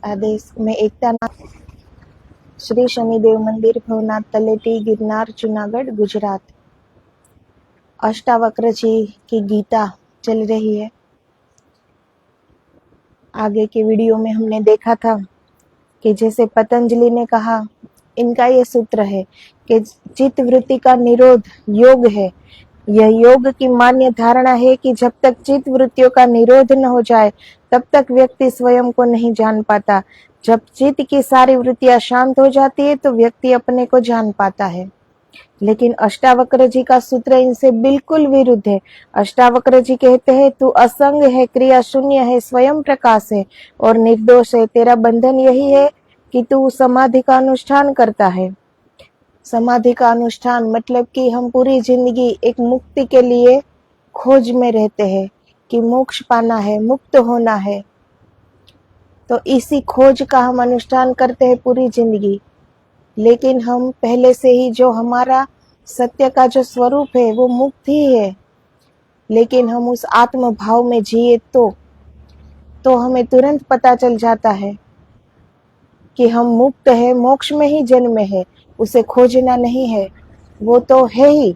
आदेश में एकताना श्री शनिदेव मंदिर भवनाथ तलेटी गिरनार जूनागढ़ गुजरात। अष्टावक्र जी की गीता चल रही है। आगे के वीडियो में हमने देखा था कि जैसे पतंजलि ने कहा, इनका ये सूत्र है कि चित्त वृत्ति का निरोध योग है। यह योग की मान्य धारणा है कि जब तक चित्त वृत्तियों का निरोध न हो जाए तब तक व्यक्ति स्वयं को नहीं जान पाता। जब चित्त की सारी वृत्तियां शांत हो जाती है तो व्यक्ति अपने को जान पाता है। लेकिन अष्टावक्र जी का सूत्र इनसे बिल्कुल विरुद्ध है। अष्टावक्र जी कहते हैं, तू असंग है, क्रिया शून्य है, स्वयं प्रकाश है और निर्दोष है। तेरा बंधन यही है कि तू समाधि का अनुष्ठान करता है। समाधि का अनुष्ठान मतलब कि हम पूरी जिंदगी एक मुक्ति के लिए खोज में रहते हैं कि मोक्ष पाना है, मुक्त होना है। तो इसी खोज का हम अनुष्ठान करते हैं पूरी जिंदगी। लेकिन हम पहले से ही जो हमारा सत्य का जो स्वरूप है वो मुक्त ही है। लेकिन हम उस आत्म भाव में जिए तो हमें तुरंत पता चल जाता है कि हम मुक्त है, मोक्ष में ही जन्मे है, उसे खोजना नहीं है, वो तो है ही।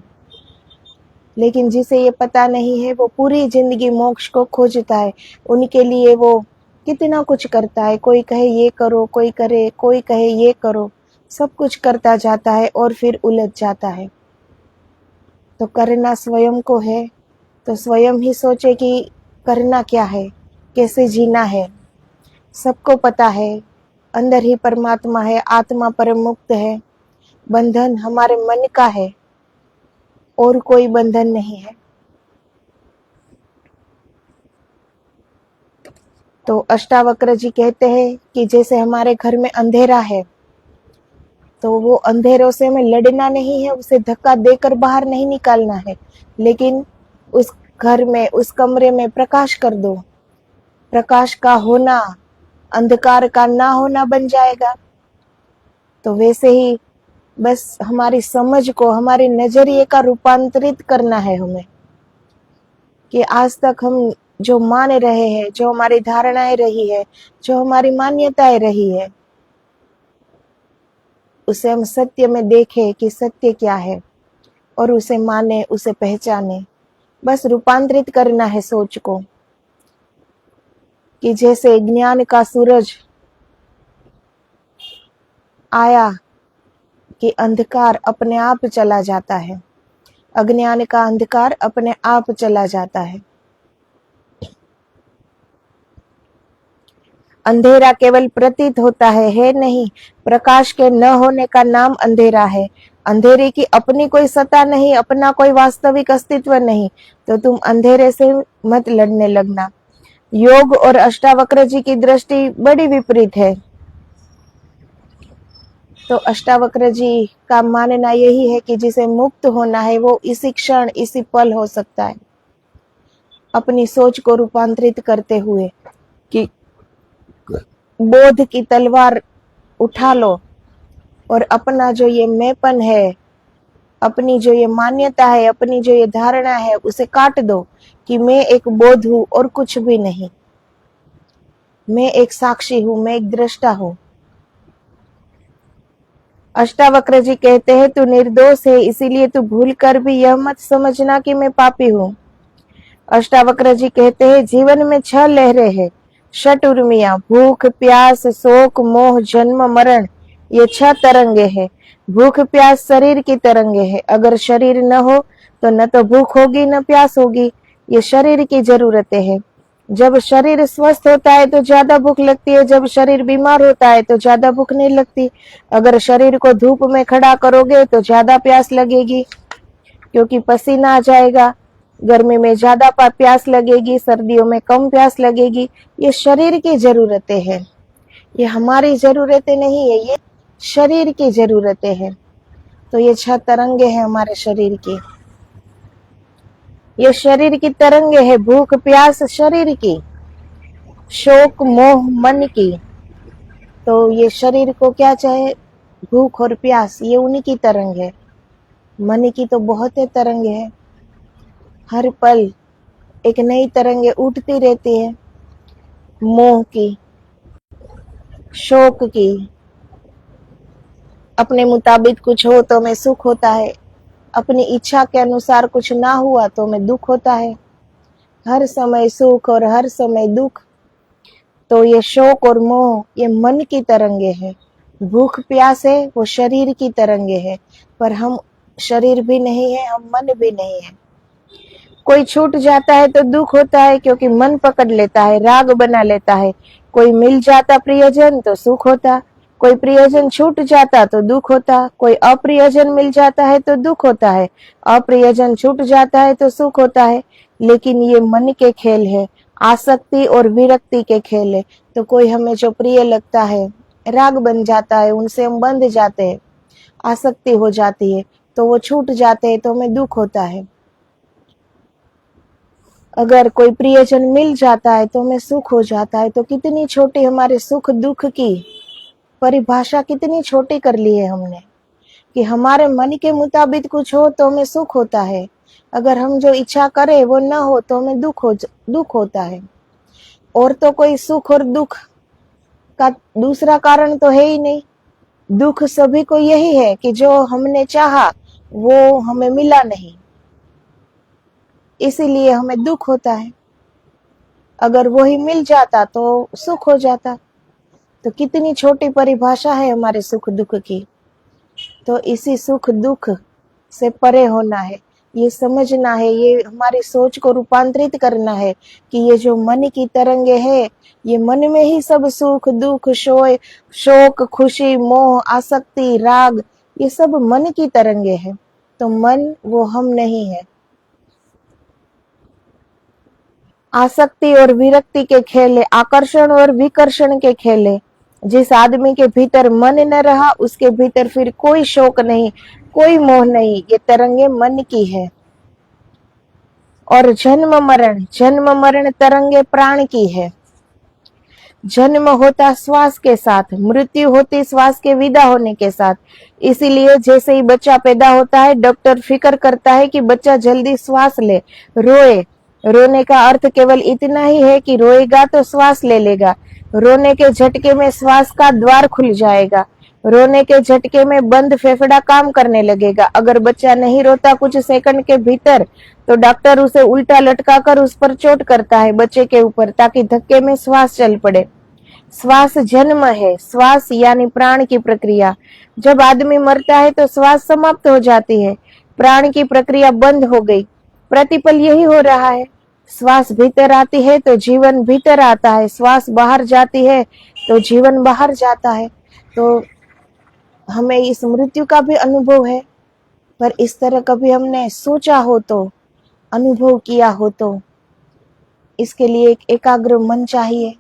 लेकिन जिसे ये पता नहीं है वो पूरी जिंदगी मोक्ष को खोजता है। उनके लिए वो कितना कुछ करता है। कोई कहे ये करो, कोई कहे ये करो, सब कुछ करता जाता है और फिर उलझ जाता है। तो करना स्वयं को है तो स्वयं ही सोचे कि करना क्या है, कैसे जीना है। सबको पता है अंदर ही परमात्मा है, आत्मा परम मुक्त है। बंधन हमारे मन का है और कोई बंधन नहीं है। तो अष्टावक्र जी कहते हैं कि जैसे हमारे घर में अंधेरा है तो वो अंधेरों से हमें लड़ना नहीं है, उसे धक्का देकर बाहर नहीं निकालना है, लेकिन उस घर में, उस कमरे में प्रकाश कर दो। प्रकाश का होना अंधकार का ना होना बन जाएगा। तो वैसे ही बस हमारी समझ को, हमारे नजरिए का रूपांतरित करना है हमें कि आज तक हम जो मान रहे हैं, जो हमारी धारणाएं रही है, जो हमारी मान्यताएं रही है, उसे हम सत्य में देखें कि सत्य क्या है और उसे माने, उसे पहचाने। बस रूपांतरित करना है सोच को कि जैसे ज्ञान का सूरज आया कि अंधकार अपने आप चला जाता है, अज्ञान का अंधकार अपने आप चला जाता है। अंधेरा केवल प्रतीत होता है नहीं। प्रकाश के न होने का नाम अंधेरा है। अंधेरे की अपनी कोई सत्ता नहीं, अपना कोई वास्तविक अस्तित्व नहीं। तो तुम अंधेरे से मत लड़ने लगना। योग और अष्टावक्र जी की दृष्टि बड़ी विपरीत है। तो अष्टावक्र जी का मानना यही है कि जिसे मुक्त होना है वो इसी क्षण, इसी पल हो सकता है। अपनी सोच को रूपांतरित करते हुए कि बोध की तलवार उठा लो और अपना जो ये मैंपन है, अपनी जो ये मान्यता है, अपनी जो ये धारणा है, उसे काट दो कि मैं एक बोध हूं और कुछ भी नहीं। मैं एक साक्षी हूं, मैं एक दृष्टा हूं। अष्टावक्र जी कहते हैं, तू निर्दोष है, इसीलिए तू भूल कर भी यह मत समझना कि मैं पापी हूं। अष्टावक्र जी कहते हैं, जीवन में 6 लहरें हैं, षट उर्मियां, भूख, प्यास, शोक, मोह, जन्म, मरण। ये 6 तरंगे हैं। भूख प्यास शरीर की तरंगे हैं। अगर शरीर न हो तो न तो भूख होगी न प्यास होगी। ये शरीर की जरूरतें हैं। जब शरीर स्वस्थ होता है तो ज्यादा भूख लगती है, जब शरीर बीमार होता है तो ज्यादा भूख नहीं लगती। अगर शरीर को धूप में खड़ा करोगे तो ज्यादा प्यास लगेगी क्योंकि पसीना आ जाएगा। गर्मी में ज्यादा प्यास लगेगी, सर्दियों में कम प्यास लगेगी। ये शरीर की जरूरतें हैं, ये हमारी जरूरतें नहीं है, ये शरीर की जरूरतें हैं। तो ये 6 तरंगे हैं हमारे शरीर की। ये शरीर की तरंगे है, भूख प्यास शरीर की, शोक मोह मन की। तो ये शरीर को क्या चाहे, भूख और प्यास, ये उन्हीं की तरंग है। मन की तो बहुत है तरंगे है, हर पल एक नई तरंगे उठती रहती है। मोह की, शोक की, अपने मुताबिक कुछ हो तो हमें सुख होता है, अपनी इच्छा के अनुसार कुछ ना हुआ तो हमें दुख होता है। हर समय सुख और हर समय दुख। तो ये शोक और मोह ये मन की तरंगे हैं। भूख प्यास है वो शरीर की तरंगे है, पर हम शरीर भी नहीं है, हम मन भी नहीं है। कोई छूट जाता है तो दुख होता है क्योंकि मन पकड़ लेता है, राग बना लेता है। कोई मिल जाता प्रियजन तो सुख होता, कोई प्रियजन छूट जाता तो दुख होता, कोई अप्रियजन मिल जाता है तो दुख होता है, अप्रियजन छूट जाता है तो सुख होता है। लेकिन ये मन के खेल है, आसक्ति और विरक्ति के खेल है। तो कोई हमें जो प्रिय लगता है राग बन जाता है, उनसे हम बंध जाते हैं, आसक्ति हो जाती है, तो वो छूट जाते हैं तो हमें दुख होता है। अगर कोई प्रियजन मिल जाता है तो हमें सुख हो जाता है। तो कितनी छोटी हमारे सुख दुख की परिभाषा कितनी छोटी कर ली है हमने, कि हमारे मन के मुताबिक कुछ हो तो हमें सुख होता है, अगर हम जो इच्छा करें वो ना हो तो हमें दुख होता है। और तो कोई सुख और दुख का दूसरा कारण तो है ही नहीं। दुख सभी को यही है कि जो हमने चाहा वो हमें मिला नहीं, इसीलिए हमें दुख होता है। अगर वही मिल जाता तो सुख हो जाता। तो कितनी छोटी परिभाषा है हमारे सुख दुख की। तो इसी सुख दुख से परे होना है, ये समझना है, ये हमारी सोच को रूपांतरित करना है कि ये जो मन की तरंगे है, ये मन में ही सब सुख दुख शोक खुशी मोह आसक्ति राग ये सब मन की तरंगे हैं। तो मन वो हम नहीं है। आसक्ति और विरक्ति के खेल, आकर्षण और विकर्षण के खेल। जिस आदमी के भीतर मन न रहा उसके भीतर फिर कोई शोक नहीं, कोई मोह नहीं, ये तरंगे मन की है। और जन्म मरण तरंगे प्राण की है। जन्म होता श्वास के साथ, मृत्यु होती श्वास के विदा होने के साथ। इसीलिए जैसे ही बच्चा पैदा होता है डॉक्टर फिक्र करता है कि बच्चा जल्दी श्वास ले, रोए। रोने का अर्थ केवल इतना ही है कि रोएगा तो श्वास ले लेगा, रोने के झटके में श्वास का द्वार खुल जाएगा, रोने के झटके में बंद फेफड़ा काम करने लगेगा। अगर बच्चा नहीं रोता कुछ सेकंड के भीतर तो डॉक्टर उसे उल्टा लटका कर उस पर चोट करता है बच्चे के ऊपर, ताकि धक्के में श्वास चल पड़े। श्वास जन्म है, श्वास यानी प्राण की प्रक्रिया। जब आदमी मरता है तो श्वास समाप्त हो जाती है, प्राण की प्रक्रिया बंद हो गई। प्रतिपल यही हो रहा है। श्वास भीतर आती है तो जीवन भीतर आता है, श्वास बाहर जाती है तो जीवन बाहर जाता है। तो हमें इस मृत्यु का भी अनुभव है, पर इस तरह कभी हमने सोचा हो तो, अनुभव किया हो तो, इसके लिए एक एकाग्र मन चाहिए,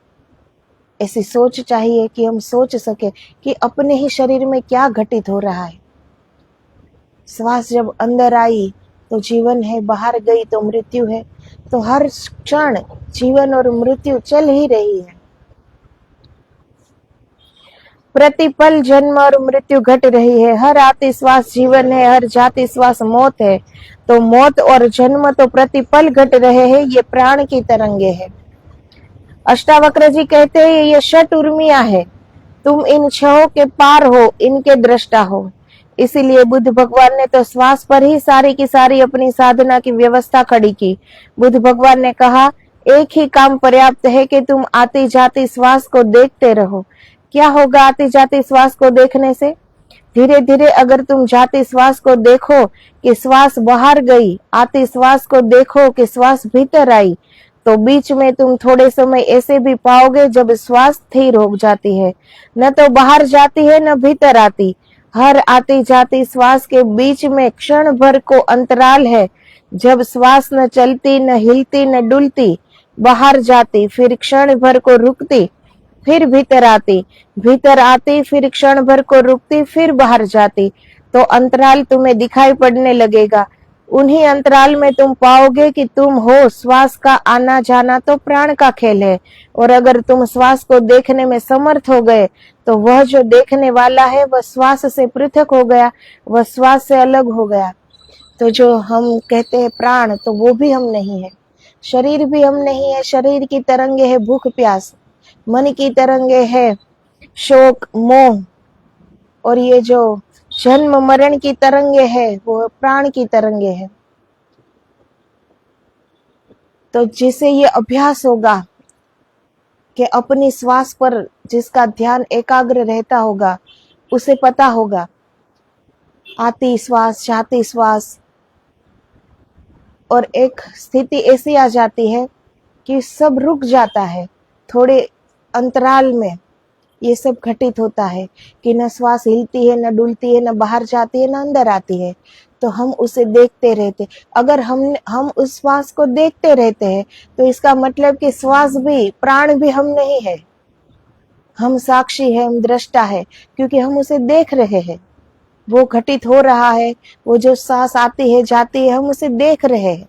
ऐसी सोच चाहिए कि हम सोच सके कि अपने ही शरीर में क्या घटित हो रहा है। श्वास जब अंदर आई तो जीवन है, बाहर गई तो मृत्यु है। तो हर क्षण जीवन और मृत्यु चल ही रही है। प्रतिपल जन्म और मृत्यु घट रही है। हर आती श्वास जीवन है, हर जाती श्वास मौत है। तो मौत और जन्म तो प्रतिपल घट रहे हैं, ये प्राण की तरंगे है। अष्टावक्र जी कहते हैं ये षट उर्मियां है, तुम इन छहों के पार हो, इनके दृष्टा हो। इसीलिए बुद्ध भगवान ने तो श्वास पर ही सारी की सारी अपनी साधना की व्यवस्था खड़ी की। बुद्ध भगवान ने कहा एक ही काम पर्याप्त है कि तुम आती जाती श्वास को देखते रहो। क्या होगा आती जाती श्वास को देखने से? धीरे धीरे अगर तुम जाती श्वास को देखो कि श्वास बाहर गई, आती श्वास को देखो कि श्वास भीतर आई, तो बीच में तुम थोड़े समय ऐसे भी पाओगे जब श्वास स्थिर हो जाती है, न तो बाहर जाती है न भीतर आती। हर आती जाती श्वास के बीच में क्षण भर को अंतराल है, जब श्वास न चलती न हिलती न डुलती, बाहर जाती फिर क्षण भर को रुकती, फिर भीतर आती फिर क्षण भर को रुकती, फिर बाहर जाती। तो अंतराल तुम्हें दिखाई पड़ने लगेगा। उन्हीं अंतराल में तुम पाओगे कि तुम हो। श्वास का आना जाना तो प्राण का खेल है, और अगर तुम श्वास को देखने में समर्थ हो गए तो वह जो देखने वाला है वह श्वास से पृथक हो गया, वह श्वास से अलग हो गया। तो जो हम कहते हैं प्राण, तो वो भी हम नहीं है, शरीर भी हम नहीं है। शरीर की तरंगे है भूख प्यास, मन की तरंगे है शोक, मोह और ये जो जन्म मरण की तरंगे है वो प्राण की तरंगे है। तो जिसे ये अभ्यास होगा कि अपनी श्वास पर जिसका ध्यान एकाग्र रहता होगा उसे पता होगा आती श्वास जाती श्वास, और एक स्थिति ऐसी आ जाती है कि सब रुक जाता है। थोड़े अंतराल में ये सब घटित होता है कि न श्वास हिलती है, न डुलती है, न बाहर जाती है, न अंदर आती है। तो हम उसे देखते रहते। अगर हम उस श्वास को देखते रहते हैं तो इसका मतलब कि श्वास भी, प्राण भी हम नहीं है। हम साक्षी है, हम दृष्टा है, क्योंकि हम उसे देख रहे हैं। वो घटित हो रहा है, वो जो सांस आती है जाती है, हम उसे देख रहे हैं।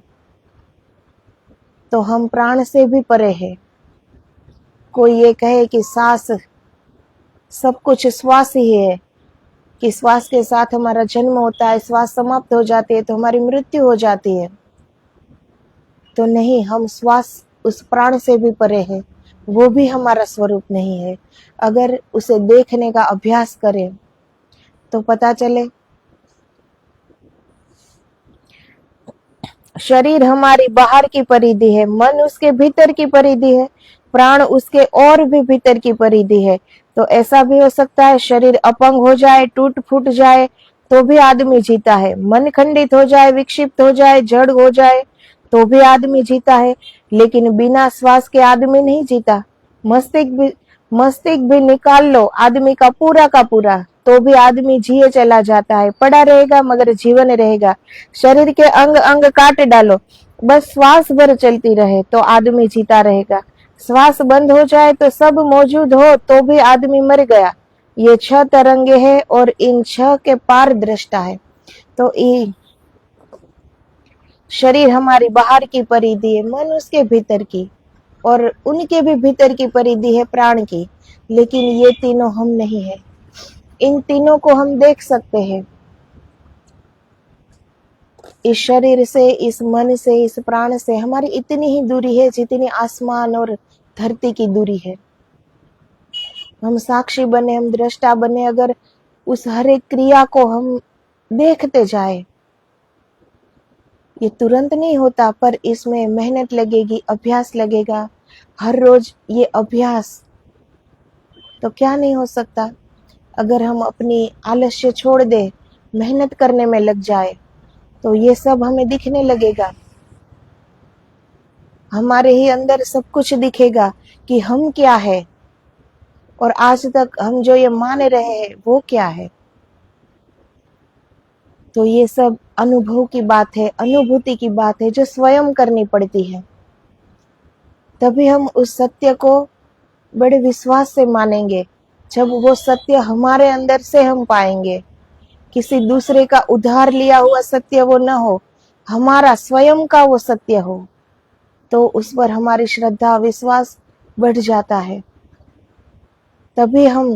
तो हम प्राण से भी परे है। कोई ये कहे कि सांस सब कुछ श्वास ही है, कि श्वास के साथ हमारा जन्म होता है, श्वास समाप्त हो जाती है तो हमारी मृत्यु हो जाती है। तो नहीं, हम श्वास उस प्राण से भी परे है, वो भी हमारा स्वरूप नहीं है। अगर उसे देखने का अभ्यास करें तो पता चले शरीर हमारी बाहर की परिधि है, मन उसके भीतर की परिधि है, प्राण उसके और भी भीतर की परिधि है। तो ऐसा भी हो सकता है शरीर अपंग हो जाए, टूट फूट जाए तो भी आदमी जीता है। मन खंडित हो जाए, विक्षिप्त हो जाए, जड़ हो जाए तो भी आदमी जीता है। लेकिन बिना श्वास के आदमी नहीं जीता। मस्तिष्क भी निकाल लो आदमी का पूरा तो भी आदमी जिए चला जाता है, पड़ा रहेगा मगर जीवन रहेगा। शरीर के अंग अंग काट डालो, बस श्वास भर चलती रहे तो आदमी जीता रहेगा। श्वास बंद हो जाए तो सब मौजूद हो तो भी आदमी मर गया। ये 6 तरंगे हैं और इन 6 के पार दृष्टा है। तो ये शरीर हमारी बाहर की परिधि है, मन उसके भीतर की, और उनके भी भीतर की परिधि है प्राण की। लेकिन ये तीनों हम नहीं है। इन तीनों को हम देख सकते हैं। इस शरीर से, इस मन से, इस प्राण से हमारी इतनी ही दूरी है जितनी आसमान और धरती की दूरी है। हम साक्षी बने, हम दृष्टा बने, अगर उस हर एक क्रिया को हम देखते जाए। ये तुरंत नहीं होता, पर इसमें मेहनत लगेगी, अभ्यास लगेगा। हर रोज ये अभ्यास तो क्या नहीं हो सकता। अगर हम अपनी आलस्य छोड़ दे, मेहनत करने में लग जाए तो ये सब हमें दिखने लगेगा। हमारे ही अंदर सब कुछ दिखेगा कि हम क्या है, और आज तक हम जो ये मान रहे हैं वो क्या है। तो ये सब अनुभव की बात है, अनुभूति की बात है जो स्वयं करनी पड़ती है। तभी हम उस सत्य को बड़े विश्वास से मानेंगे, जब वो सत्य हमारे अंदर से हम पाएंगे। किसी दूसरे का उधार लिया हुआ सत्य वो न हो, हमारा स्वयं का वो सत्य हो, तो उस पर हमारी श्रद्धा विश्वास बढ़ जाता है। तभी हम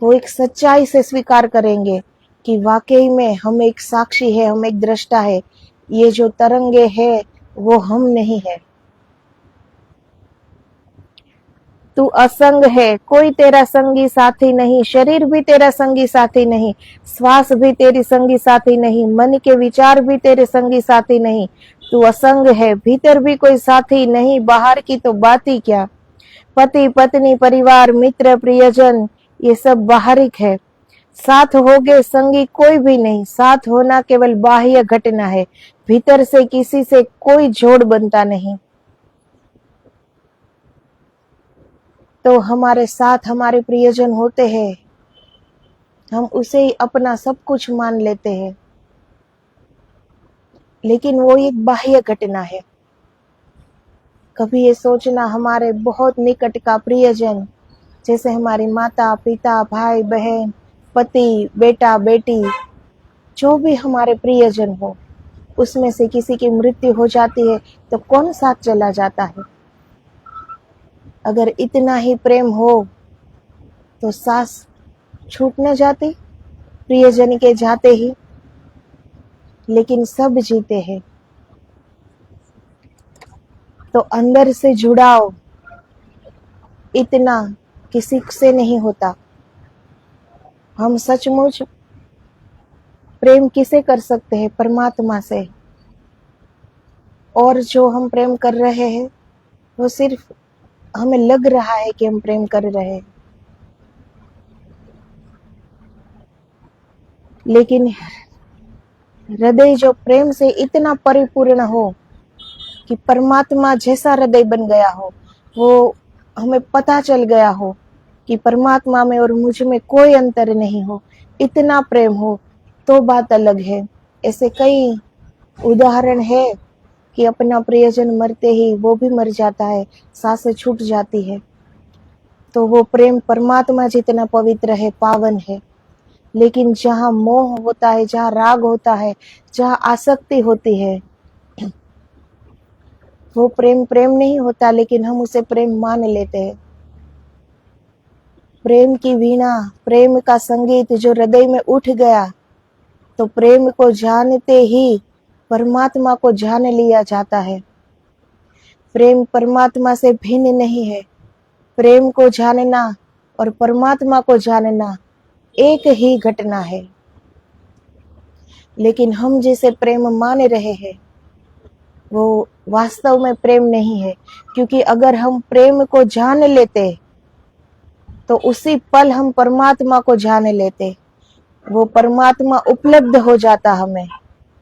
वो एक सच्चाई से स्वीकार करेंगे कि वाकई में हम एक साक्षी है, हम एक दृष्टा है। ये जो तरंगे है वो हम नहीं है। तू असंग है, कोई तेरा संगी साथी नहीं, शरीर भी तेरा संगी साथी नहीं, श्वास भी तेरी संगी साथी नहीं, मन के विचार भी तेरे संगी साथी नहीं। तू असंग है, भीतर भी कोई साथी नहीं, बाहर की तो बात ही क्या। पति पत्नी परिवार मित्र प्रियजन ये सब बाहरिक है। साथ होगे संगी कोई भी नहीं, साथ होना केवल बाह्य घटना है, भीतर से किसी से कोई जोड़ बनता नहीं। तो हमारे साथ हमारे प्रियजन होते हैं, हम उसे ही अपना सब कुछ मान लेते हैं, लेकिन वो एक बाह्य घटना है। कभी ये सोचना हमारे बहुत निकट का प्रियजन, जैसे हमारी माता पिता भाई बहन पति बेटा बेटी, जो भी हमारे प्रियजन हो, उसमें से किसी की मृत्यु हो जाती है तो कौन साथ चला जाता है। अगर इतना ही प्रेम हो तो सांस छूट न जाती प्रियजन के जाते ही। लेकिन सब जीते हैं, तो अंदर से जुड़ाव इतना किसी से नहीं होता। हम सचमुच प्रेम किसे कर सकते हैं? परमात्मा से। और जो हम प्रेम कर रहे हैं वो सिर्फ हमें लग रहा है कि हम प्रेम कर रहे हैं, लेकिन हृदय जो प्रेम से इतना परिपूर्ण हो कि परमात्मा जैसा हृदय बन गया हो, वो हमें पता चल गया हो कि परमात्मा में और मुझ में कोई अंतर नहीं हो, इतना प्रेम हो, तो बात अलग है। ऐसे कई उदाहरण है कि अपना प्रियजन मरते ही वो भी मर जाता है, सांसें छूट जाती है, तो वो प्रेम परमात्मा जितना पवित्र है, पावन है। लेकिन जहाँ मोह होता है, जहाँ राग होता है, जहाँ आसक्ति होती है, वो प्रेम प्रेम नहीं होता, लेकिन हम उसे प्रेम मान लेते हैं। प्रेम की वीणा, प्रेम का संगीत जो हृदय में उठ गया, तो प्रेम को जानते ही परमात्मा को जान लिया जाता है। प्रेम परमात्मा से भिन्न नहीं है। प्रेम को जानना और परमात्मा को जानना एक ही घटना है। लेकिन हम जिसे प्रेम मान रहे हैं वो वास्तव में प्रेम नहीं है, क्योंकि अगर हम प्रेम को जान लेते तो उसी पल हम परमात्मा को जान लेते। वो परमात्मा उपलब्ध हो जाता हमें,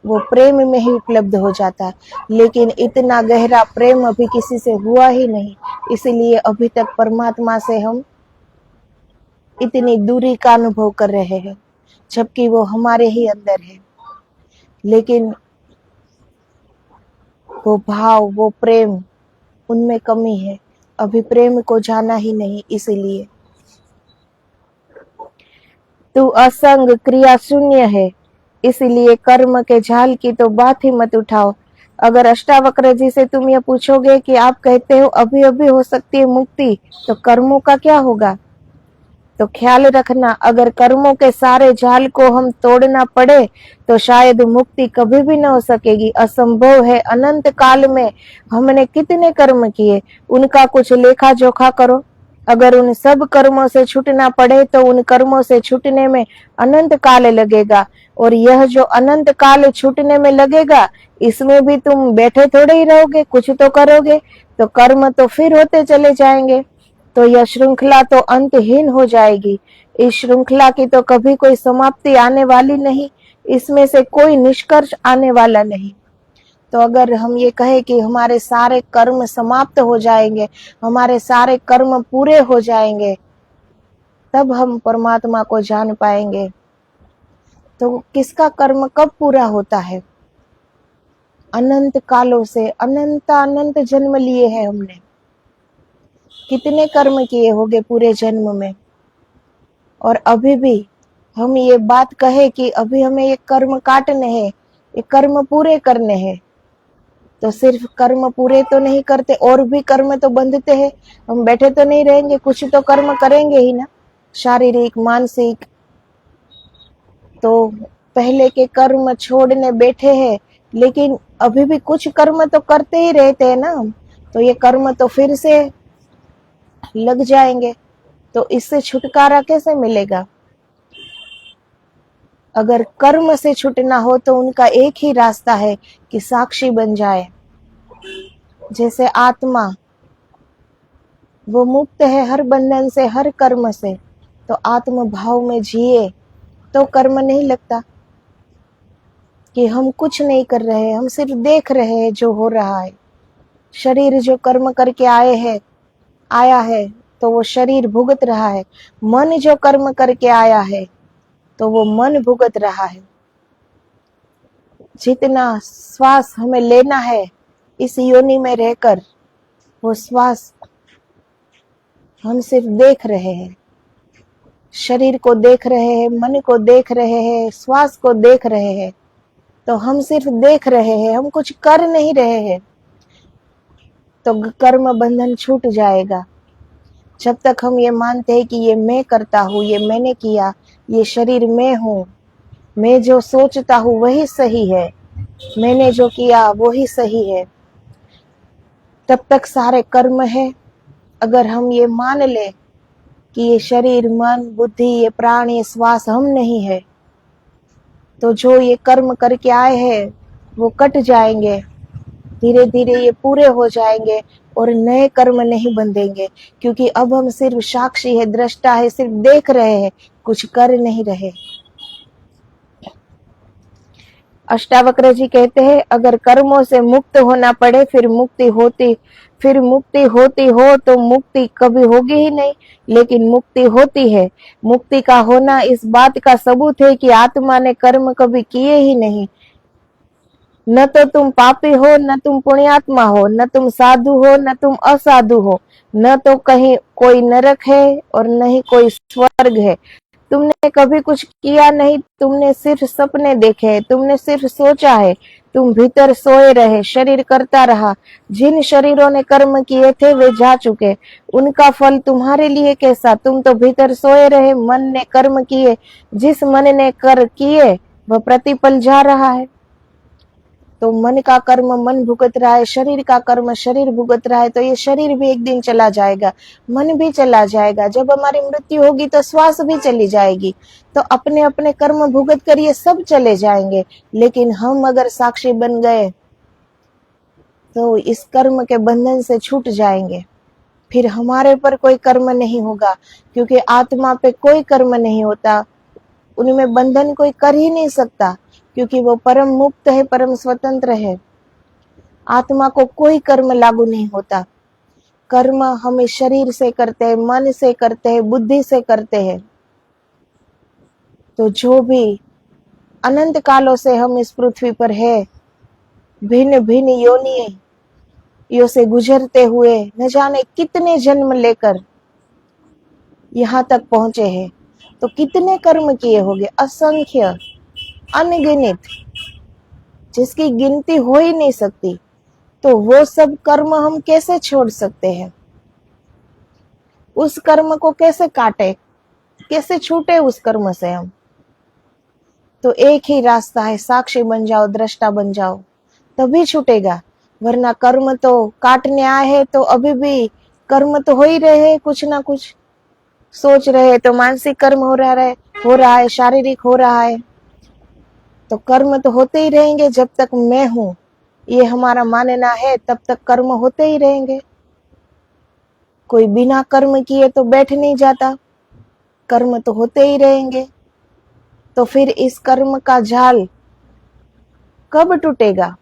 वो प्रेम में ही उपलब्ध हो जाता। लेकिन इतना गहरा प्रेम अभी किसी से हुआ ही नहीं, इसलिए अभी तक परमात्मा से हम इतनी दूरी का अनुभव कर रहे हैं, जबकि वो हमारे ही अंदर है। लेकिन वो भाव, वो प्रेम, उनमें कमी है, अभी प्रेम को जाना ही नहीं। इसीलिए तू असंग क्रिया शून्य है, इसलिए कर्म के जाल की तो बात ही मत उठाओ। अगर अष्टावक्र जी से तुम ये पूछोगे कि आप कहते हो अभी अभी हो सकती है मुक्ति, तो कर्मों का क्या होगा? तो ख्याल रखना, अगर कर्मों के सारे जाल को हम तोड़ना पड़े तो शायद मुक्ति कभी भी न हो सकेगी, असंभव है। अनंत काल में हमने कितने कर्म किए, उनका कुछ लेखा जोखा करो। अगर उन सब कर्मों से छूटना पड़े तो उन कर्मों से छूटने में अनंत काल लगेगा, और यह जो अनंत काल छूटने में लगेगा, इसमें भी तुम बैठे थोड़े ही रहोगे, कुछ तो करोगे। तो कर्म तो फिर होते चले जाएंगे, तो यह श्रृंखला तो अंतहीन हो जाएगी। इस श्रृंखला की तो कभी कोई समाप्ति आने वाली नहीं, इसमें से कोई निष्कर्ष आने वाला नहीं। तो अगर हम ये कहें कि हमारे सारे कर्म समाप्त हो जाएंगे, हमारे सारे कर्म पूरे हो जाएंगे, तब हम परमात्मा को जान पाएंगे, तो किसका कर्म कब पूरा होता है? अनंत कालों से, अनंत अनंत जन्म लिए हैं हमने, कितने कर्म किए होंगे पूरे जन्म में, और अभी भी हम ये बात कहे कि अभी हमें ये कर्म काटने हैं, ये कर्म पूरे करने हैं, तो सिर्फ कर्म पूरे तो नहीं करते, और भी कर्म तो बंधते हैं। हम बैठे तो नहीं रहेंगे, कुछ तो कर्म करेंगे ही ना, शारीरिक, मानसिक। तो पहले के कर्म छोड़ने बैठे हैं, लेकिन अभी भी कुछ कर्म तो करते ही रहते हैं ना, तो ये कर्म तो फिर से लग जाएंगे। तो इससे छुटकारा कैसे मिलेगा? अगर कर्म से छूटना हो तो उनका एक ही रास्ता है कि साक्षी बन जाए। जैसे आत्मा वो मुक्त है हर बंधन से, हर कर्म से, तो आत्म भाव में जिए तो कर्म नहीं लगता कि हम कुछ नहीं कर रहे हैं, हम सिर्फ देख रहे हैं जो हो रहा है। शरीर जो कर्म करके आया है तो वो शरीर भुगत रहा है। मन जो कर्म करके आया है तो वो मन भुगत रहा है। जितना श्वास हमें लेना है इस योनि में रहकर, वो श्वास हम सिर्फ देख रहे हैं, शरीर को देख रहे हैं, मन को देख रहे हैं, श्वास को देख रहे हैं। तो हम सिर्फ देख रहे हैं, हम कुछ कर नहीं रहे हैं, तो कर्म बंधन छूट जाएगा। जब तक हम ये मानते हैं कि ये मैं करता हूँ, ये मैंने किया, ये शरीर मैं हूँ, मैं जो सोचता हूँ वही सही है, मैंने जो किया वही सही है, तब तक सारे कर्म है। अगर हम ये मान ले कि ये शरीर, मन, बुद्धि, ये प्राण, ये श्वास हम नहीं है। तो जो ये कर्म करके आए हैं वो कट जाएंगे, धीरे धीरे ये पूरे हो जाएंगे और नए कर्म नहीं बंधेंगे, क्योंकि अब हम सिर्फ साक्षी है, दृष्टा है, सिर्फ देख रहे हैं, कुछ कर नहीं रहे। अष्टावक्र जी कहते हैं, अगर कर्मों से मुक्त होना पड़े फिर मुक्ति होती हो तो मुक्ति कभी होगी ही नहीं, लेकिन मुक्ति होती है। मुक्ति का होना इस बात का सबूत है कि आत्मा ने कर्म कभी किए ही नहीं। न तो तुम पापी हो, न तुम पुण्यात्मा हो, न तुम साधु हो, न तुम असाधु हो, न तो कहीं कोई नरक है और न ही कोई स्वर्ग है। तुमने कभी कुछ किया नहीं, तुमने सिर्फ सपने देखे, तुमने सिर्फ सोचा है, तुम भीतर सोए रहे, शरीर करता रहा। जिन शरीरों ने कर्म किए थे वे जा चुके, उनका फल तुम्हारे लिए कैसा? तुम तो भीतर सोए रहे, मन ने कर्म किए, जिस मन ने कर किए वह प्रतिपल जा रहा है। तो मन का कर्म मन भुगत रहा है, शरीर का कर्म शरीर भुगत रहा है, तो ये शरीर भी एक दिन चला जाएगा, मन भी चला जाएगा। जब हमारी मृत्यु होगी तो श्वास भी चली जाएगी। तो अपने अपने कर्म भुगत कर ये सब चले जाएंगे, लेकिन हम अगर साक्षी बन गए तो इस कर्म के बंधन से छूट जाएंगे। फिर हमारे पर कोई कर्म नहीं होगा, क्योंकि आत्मा पे कोई कर्म नहीं होता, उनमें बंधन कोई कर ही नहीं सकता, क्योंकि वो परम मुक्त है, परम स्वतंत्र है। आत्मा को कोई कर्म लागू नहीं होता। कर्म हम इस शरीर से करते हैं, मन से करते हैं, बुद्धि से करते हैं। तो जो भी अनंत कालों से हम इस पृथ्वी पर है, भिन्न भिन्न योनियों से गुजरते हुए न जाने कितने जन्म लेकर यहाँ तक पहुंचे हैं, तो कितने कर्म किए होंगे, असंख्य, अनगिनित, जिसकी गिनती हो ही नहीं सकती। तो वो सब कर्म हम कैसे छोड़ सकते हैं? उस कर्म को कैसे काटे, कैसे छूटे उस कर्म से हम? तो एक ही रास्ता है, साक्षी बन जाओ, दृष्टा बन जाओ, तभी छूटेगा। वरना कर्म तो काटने आए हैं तो अभी भी कर्म तो हो ही रहे हैं, कुछ ना कुछ सोच रहे हैं तो मानसिक कर्म हो रहा है, शारीरिक हो रहा है। तो कर्म तो होते ही रहेंगे जब तक मैं हूं, ये हमारा मानना है, तब तक कर्म होते ही रहेंगे। कोई बिना कर्म किए तो बैठ नहीं जाता, कर्म तो होते ही रहेंगे। तो फिर इस कर्म का जाल कब टूटेगा?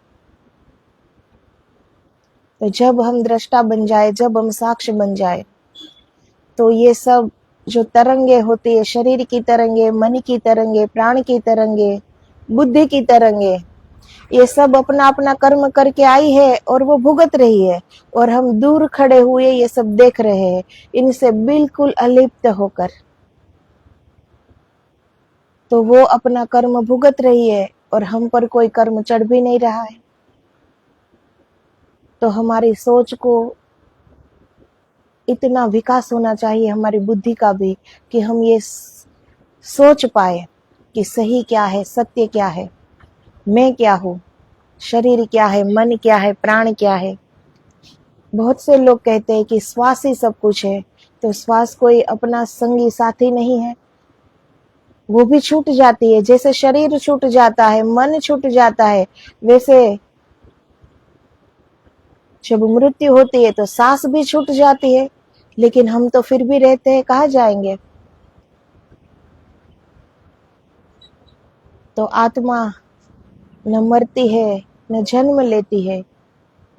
तो जब हम दृष्टा बन जाए, जब हम साक्ष्य बन जाए, तो ये सब जो तरंगे होती है, शरीर की तरंगे, मन की तरंगे, प्राण की तरंगे, बुद्धि की तरंगे, ये सब अपना अपना कर्म करके आई है और वो भुगत रही है, और हम दूर खड़े हुए ये सब देख रहे हैं, इनसे बिल्कुल अलिप्त होकर। तो वो अपना कर्म भुगत रही है और हम पर कोई कर्म चढ़ भी नहीं रहा है। तो हमारी सोच को इतना विकास होना चाहिए, हमारी बुद्धि का भी, कि हम ये सोच पाए कि सही क्या है, सत्य क्या है, मैं क्या हूँ, शरीर क्या है, मन क्या है, प्राण क्या है। बहुत से लोग कहते हैं कि श्वास ही सब कुछ है, तो श्वास कोई अपना संगी साथी नहीं है, वो भी छूट जाती है। जैसे शरीर छूट जाता है, मन छूट जाता है, वैसे जब मृत्यु होती है तो सांस भी छूट जाती है, लेकिन हम तो फिर भी रहते हैं, कहाँ जाएंगे? तो आत्मा न मरती है न जन्म लेती है,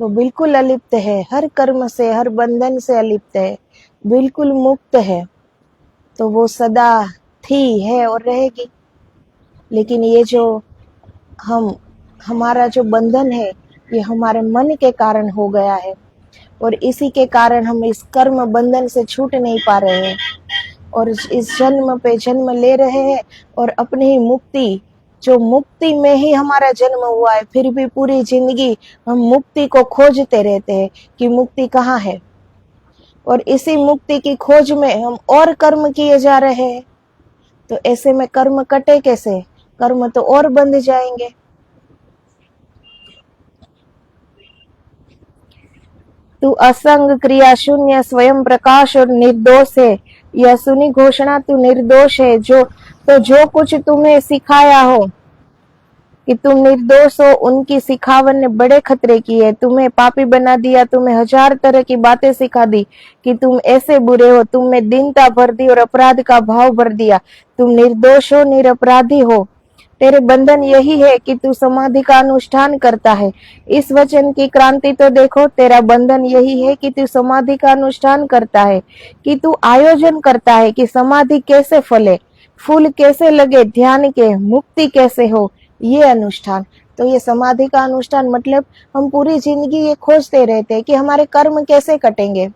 वो बिल्कुल अलिप्त है, हर कर्म से, हर बंधन से अलिप्त है, बिल्कुल मुक्त है। तो वो सदा थी, है और रहेगी। लेकिन ये जो हमारा जो बंधन है, ये हमारे मन के कारण हो गया है, और इसी के कारण हम इस कर्म बंधन से छूट नहीं पा रहे हैं, और इस जन्म पे जन्म ले रहे हैं, और अपनी ही मुक्ति, जो मुक्ति में ही हमारा जन्म हुआ है, फिर भी पूरी जिंदगी हम मुक्ति को खोजते रहते हैं कि मुक्ति कहाँ है, और इसी मुक्ति की खोज में हम और कर्म किए जा रहे हैं। तो ऐसे में कर्म कटे कैसे? कर्म तो और बंध जाएंगे। तू असंग, क्रिया शून्य, स्वयं प्रकाश और निर्दोष है। यह सुनी घोषणा तू निर्दोष है। जो कुछ तुम्हें सिखाया हो कि तुम निर्दोष हो, उनकी सिखावन ने बड़े खतरे किए। तुम्हें पापी बना दिया, तुम्हें हजार तरह की बातें सिखा दी कि तुम ऐसे बुरे हो। तुम में दीनता भर दी और अपराध का भाव भर दिया। तुम निर्दोष हो, निरपराधी हो। तेरे बंधन यही है कि तू समाधि का अनुष्ठान करता है। इस वचन की क्रांति तो देखो। तेरा बंधन यही है कि तू समाधि का अनुष्ठान करता है, कि तू आयोजन करता है कि समाधि कैसे फले, फूल कैसे लगे ध्यान के, मुक्ति कैसे हो, ये अनुष्ठान। तो ये समाधि का अनुष्ठान मतलब हम पूरी जिंदगी ये खोजते रहते हैं कि हमारे कर्म कैसे कटेंगे,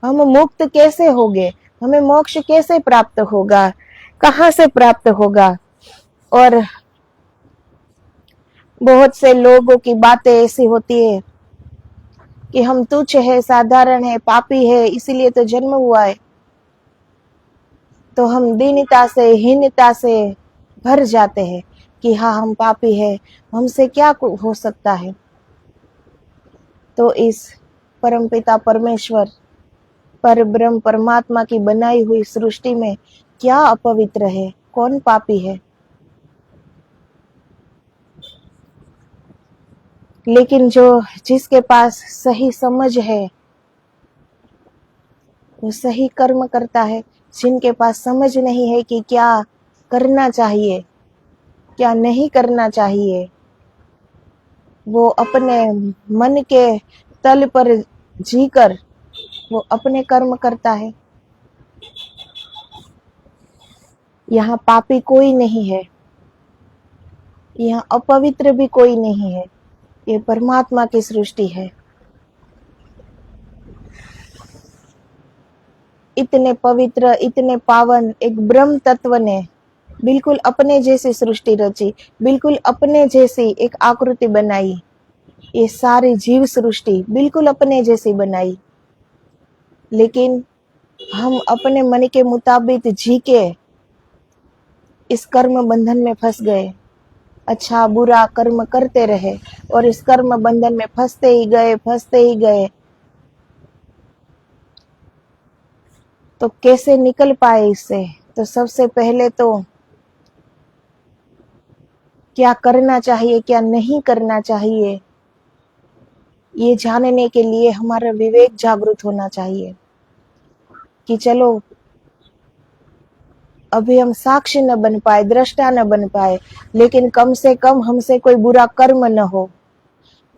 हम मुक्त कैसे होंगे, हमें मोक्ष कैसे प्राप्त होगा, कहाँ से प्राप्त होगा। और बहुत से लोगों की बातें ऐसी होती है कि हम तुच्छ है, साधारण है, पापी है, इसीलिए तो जन्म हुआ है। तो हम दीनता से, हीनता से भर जाते हैं कि हाँ हम पापी है, हमसे क्या हो सकता है। तो इस परमपिता परमेश्वर पर ब्रह्म परमात्मा की बनाई हुई सृष्टि में क्या अपवित्र है, कौन पापी है। लेकिन जिसके पास सही समझ है वो सही कर्म करता है। जिनके पास समझ नहीं है कि क्या करना चाहिए, क्या नहीं करना चाहिए, वो अपने मन के तल पर जीकर वो अपने कर्म करता है। यहाँ पापी कोई नहीं है, यहाँ अपवित्र भी कोई नहीं है। ये परमात्मा की सृष्टि है। इतने पवित्र, इतने पावन एक ब्रह्म तत्व ने बिल्कुल अपने जैसी सृष्टि रची, बिल्कुल अपने जैसी एक आकृति बनाई। ये सारी जीव सृष्टि बिल्कुल अपने जैसी बनाई, लेकिन हम अपने मन के मुताबिक जी के इस कर्म बंधन में फंस गए। अच्छा बुरा कर्म करते रहे और इस कर्म बंधन में फंसते ही गए। तो कैसे निकल पाए इससे? तो सबसे पहले तो क्या करना चाहिए, क्या नहीं करना चाहिए, ये जानने के लिए हमारा विवेक जागृत होना चाहिए कि चलो अभी हम साक्षी न बन पाए, दृष्टा न बन पाए, लेकिन कम से कम हमसे कोई बुरा कर्म न हो,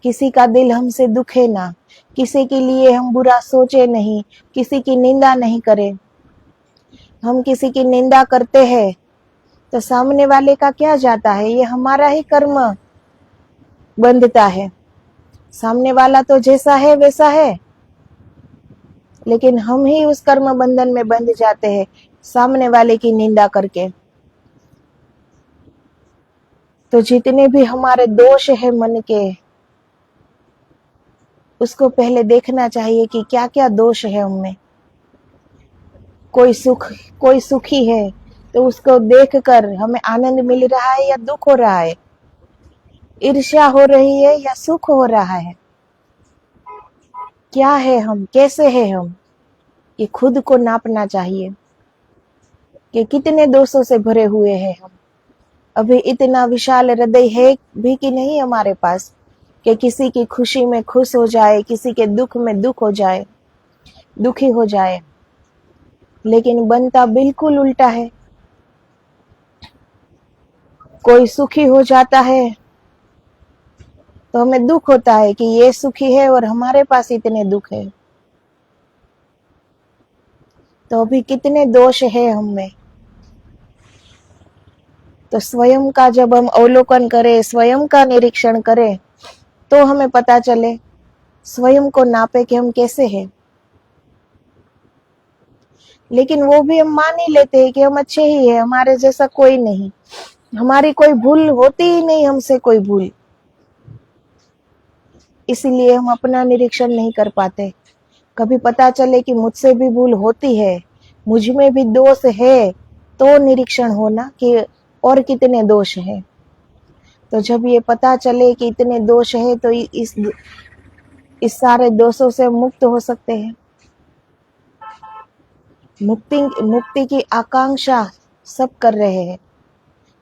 किसी का दिल हमसे दुखे ना, किसी के लिए हम बुरा सोचे नहीं, किसी की निंदा नहीं करें। हम किसी की निंदा करते हैं तो सामने वाले का क्या जाता है, ये हमारा ही कर्म बंधता है। सामने वाला तो जैसा है वैसा है, लेकिन हम ही उस कर्म बंधन में बंध जाते हैं सामने वाले की निंदा करके। तो जितने भी हमारे दोष है मन के, उसको पहले देखना चाहिए कि क्या क्या दोष है उनमें। कोई सुखी है तो उसको देखकर हमें आनंद मिल रहा है या दुख हो रहा है, ईर्ष्या हो रही है या सुख हो रहा है, क्या है हम, कैसे है हम, ये खुद को नापना चाहिए कि कितने दोषों से भरे हुए हैं हम। अभी इतना विशाल हृदय है भी कि नहीं हमारे पास कि किसी की खुशी में खुश हो जाए, किसी के दुख में दुख हो जाए, दुखी हो जाए। लेकिन बनता बिल्कुल उल्टा है। कोई सुखी हो जाता है तो हमें दुख होता है कि ये सुखी है और हमारे पास इतने दुख है। तो अभी कितने दोष है हम में। तो स्वयं का जब हम अवलोकन करें, स्वयं का निरीक्षण करें, तो हमें पता चले, स्वयं को नापे कि हम कैसे हैं। लेकिन वो भी हम मान ही लेते हैं कि हम अच्छे ही हैं, हमारे जैसा कोई नहीं, हमारी कोई भूल होती ही नहीं, हमसे कोई भूल। इसीलिए हम अपना निरीक्षण नहीं कर पाते। कभी पता चले कि मुझसे भी भूल होती है, मुझ में भी दोष है, तो निरीक्षण होना कि और कितने दोष हैं। तो जब ये पता चले कि इतने दोष है तो इस सारे दोषों से मुक्त हो सकते हैं। मुक्ति की आकांक्षा सब कर रहे हैं,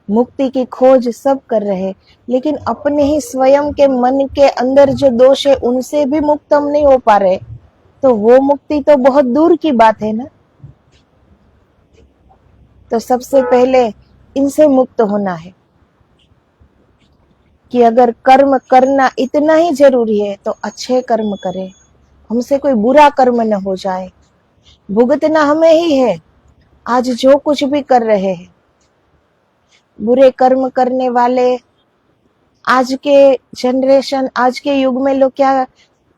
मुक्ति की खोज सब कर रहे हैं, लेकिन अपने ही स्वयं के मन के अंदर जो दोष है उनसे भी मुक्त हम नहीं हो पा रहे, तो वो मुक्ति तो बहुत दूर की बात है ना। तो सबसे पहले इनसे मुक्त होना है कि अगर कर्म करना इतना ही जरूरी है तो अच्छे कर्म करें, हमसे कोई बुरा कर्म न हो जाए। भुगतना हमें ही है, आज जो कुछ भी कर रहे हैं। बुरे कर्म करने वाले आज के जनरेशन, आज के युग में लोग क्या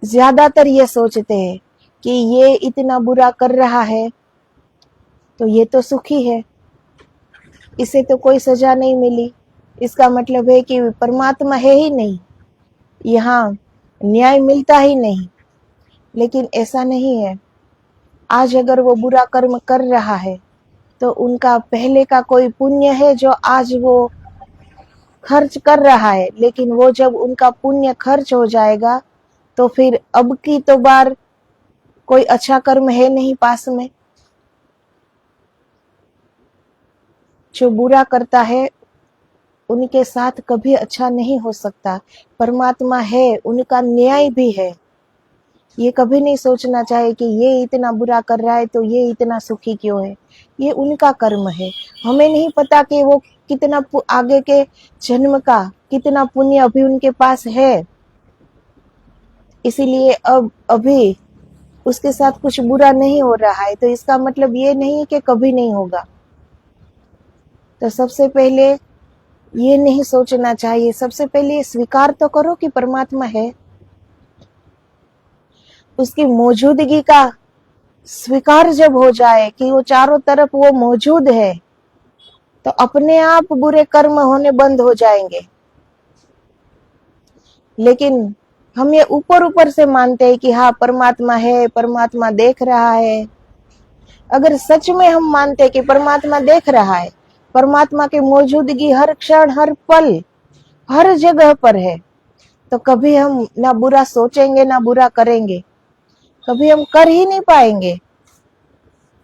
ज्यादातर ये सोचते हैं कि ये इतना बुरा कर रहा है तो ये तो सुखी है, इसे तो कोई सजा नहीं मिली, इसका मतलब है कि परमात्मा है ही नहीं, यहाँ न्याय मिलता ही नहीं। लेकिन ऐसा नहीं है। आज अगर वो बुरा कर्म कर रहा है तो उनका पहले का कोई पुण्य है जो आज वो खर्च कर रहा है, लेकिन वो जब उनका पुण्य खर्च हो जाएगा तो फिर अब की तो बार कोई अच्छा कर्म है नहीं पास में। जो बुरा करता है उनके साथ कभी अच्छा नहीं हो सकता। परमात्मा है, उनका न्याय भी है। ये कभी नहीं सोचना चाहिए कि ये इतना बुरा कर रहा है तो ये इतना सुखी क्यों है, ये उनका कर्म है। हमें नहीं पता कि वो कितना आगे के जन्म का कितना पुण्य अभी उनके पास है, इसीलिए अब अभी उसके साथ कुछ बुरा नहीं हो रहा है, तो इसका मतलब ये नहीं कि कभी नहीं होगा। तो सबसे पहले ये नहीं सोचना चाहिए, सबसे पहले स्वीकार तो करो कि परमात्मा है, उसकी मौजूदगी का स्वीकार जब हो जाए कि वो चारों तरफ वो मौजूद है तो अपने आप बुरे कर्म होने बंद हो जाएंगे। लेकिन हम ये ऊपर ऊपर से मानते हैं कि हाँ परमात्मा है, परमात्मा देख रहा है। अगर सच में हम मानते हैं कि परमात्मा देख रहा है, परमात्मा की मौजूदगी हर क्षण हर पल हर जगह पर है, तो कभी हम ना बुरा सोचेंगे ना बुरा करेंगे, कभी हम कर ही नहीं पाएंगे।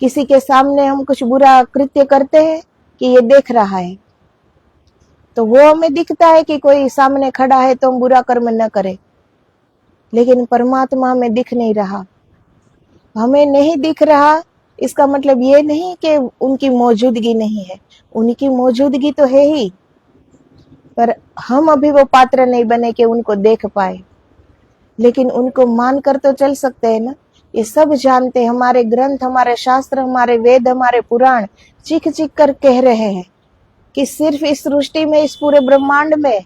किसी के सामने हम कुछ बुरा कृत्य करते हैं कि ये देख रहा है, तो वो हमें दिखता है कि कोई सामने खड़ा है तो हम बुरा कर्म न करें, लेकिन परमात्मा हमें दिख नहीं रहा। हमें नहीं दिख रहा इसका मतलब ये नहीं कि उनकी मौजूदगी नहीं है, उनकी मौजूदगी तो है ही, पर हम अभी वो पात्र नहीं बने कि उनको देख पाए। लेकिन उनको मान कर तो चल सकते हैं ना। ये सब जानते, हमारे ग्रंथ, हमारे शास्त्र, हमारे वेद, हमारे पुराण चीख चीख कर कह रहे हैं कि सिर्फ इस सृष्टि में, इस पूरे ब्रह्मांड में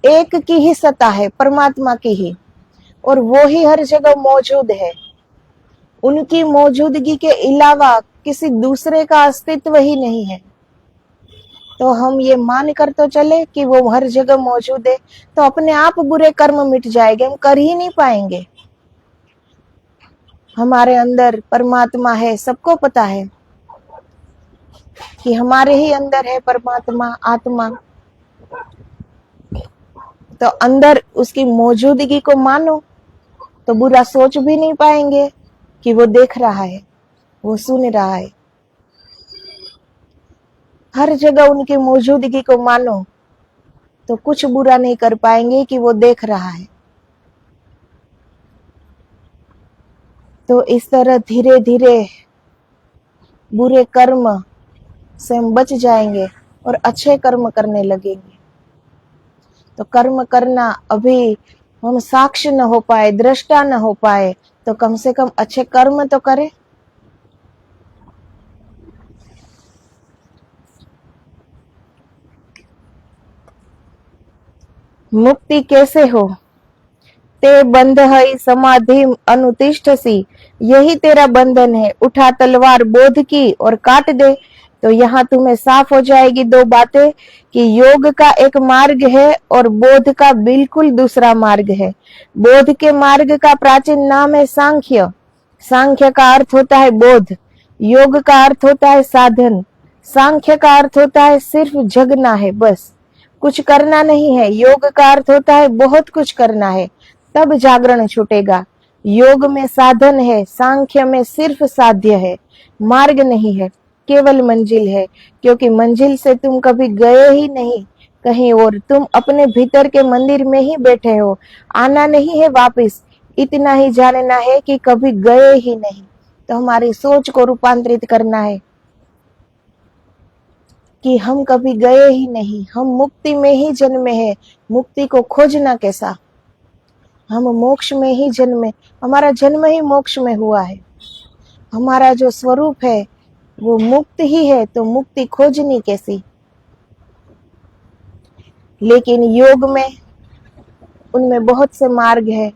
एक की ही सत्ता है, परमात्मा की ही, और वो ही हर जगह मौजूद है। उनकी मौजूदगी के अलावा किसी दूसरे का अस्तित्व ही नहीं है। तो हम ये मान कर तो चले कि वो हर जगह मौजूद है, तो अपने आप बुरे कर्म मिट जाएंगे, हम कर ही नहीं पाएंगे। हमारे अंदर परमात्मा है, सबको पता है कि हमारे ही अंदर है परमात्मा, आत्मा। तो अंदर उसकी मौजूदगी को मानो तो बुरा सोच भी नहीं पाएंगे कि वो देख रहा है, वो सुन रहा है। हर जगह उनकी मौजूदगी को मानो तो कुछ बुरा नहीं कर पाएंगे कि वो देख रहा है। तो इस तरह धीरे धीरे बुरे कर्म से हम बच जाएंगे और अच्छे कर्म करने लगेंगे। तो कर्म करना, अभी हम साक्ष्य न हो पाए, दृष्टा न हो पाए, तो कम से कम अच्छे कर्म तो करें। मुक्ति कैसे हो? ते बंध है समाधि अनुतिष्ठसी, यही तेरा बंधन है, उठा तलवार बोध की और काट दे। तो यहाँ तुम्हें साफ हो जाएगी दो बातें कि योग का एक मार्ग है और बोध का बिल्कुल दूसरा मार्ग है। बोध के मार्ग का प्राचीन नाम है सांख्य। सांख्य का अर्थ होता है बोध, योग का अर्थ होता है साधन, सांख्य का अर्थ होता है सिर्फ जगना है, बस कुछ करना नहीं है। योग का अर्थ होता है बहुत कुछ करना है, तब जागरण छूटेगा। योग में साधन है, सांख्य में सिर्फ साध्य है, मार्ग नहीं है, केवल मंजिल है। क्योंकि मंजिल से तुम कभी गए ही नहीं कहीं और, तुम अपने भीतर के मंदिर में ही बैठे हो। आना नहीं है वापस, इतना ही जानना है कि कभी गए ही नहीं। तो हमारी सोच को रूपांतरित करना है कि हम कभी गए ही नहीं, हम मुक्ति में ही जन्मे हैं। मुक्ति को खोजना कैसा? हम मोक्ष में ही जन्मे, हमारा जन्म ही मोक्ष में हुआ है। हमारा जो स्वरूप है वो मुक्त ही है, तो मुक्ति खोजनी कैसी? लेकिन योग में उनमें बहुत से मार्ग है,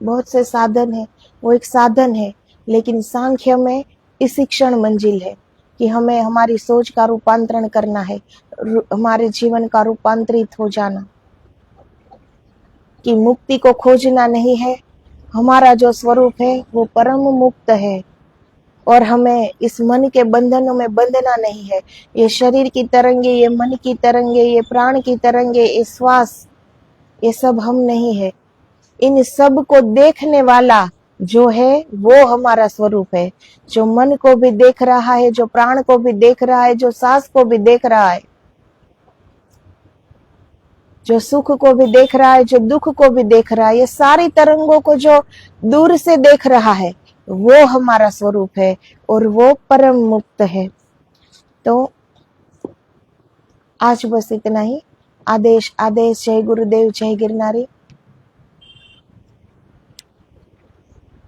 बहुत से साधन है, वो एक साधन है। लेकिन सांख्य में इसी क्षण मंजिल है कि हमें हमारी सोच का रूपांतरण करना है, हमारे जीवन का रूपांतरित हो जाना, कि मुक्ति को खोजना नहीं है। हमारा जो स्वरूप है वो परम मुक्त है और हमें इस मन के बंधनों में बंधना नहीं है। ये शरीर की तरंगे, ये मन की तरंगे, ये प्राण की तरंगे, ये श्वास, ये सब हम नहीं है। इन सब को देखने वाला जो है वो हमारा स्वरूप है, जो मन को भी देख रहा है, जो प्राण को भी देख रहा है, जो सांस को भी देख रहा है, जो सुख को भी देख रहा है, जो दुख को भी देख रहा है, ये सारी तरंगों को जो दूर से देख रहा है वो हमारा स्वरूप है और वो परम मुक्त है। तो आज बस इतना ही। आदेश आदेश। जय गुरुदेव, जय गिरनारी।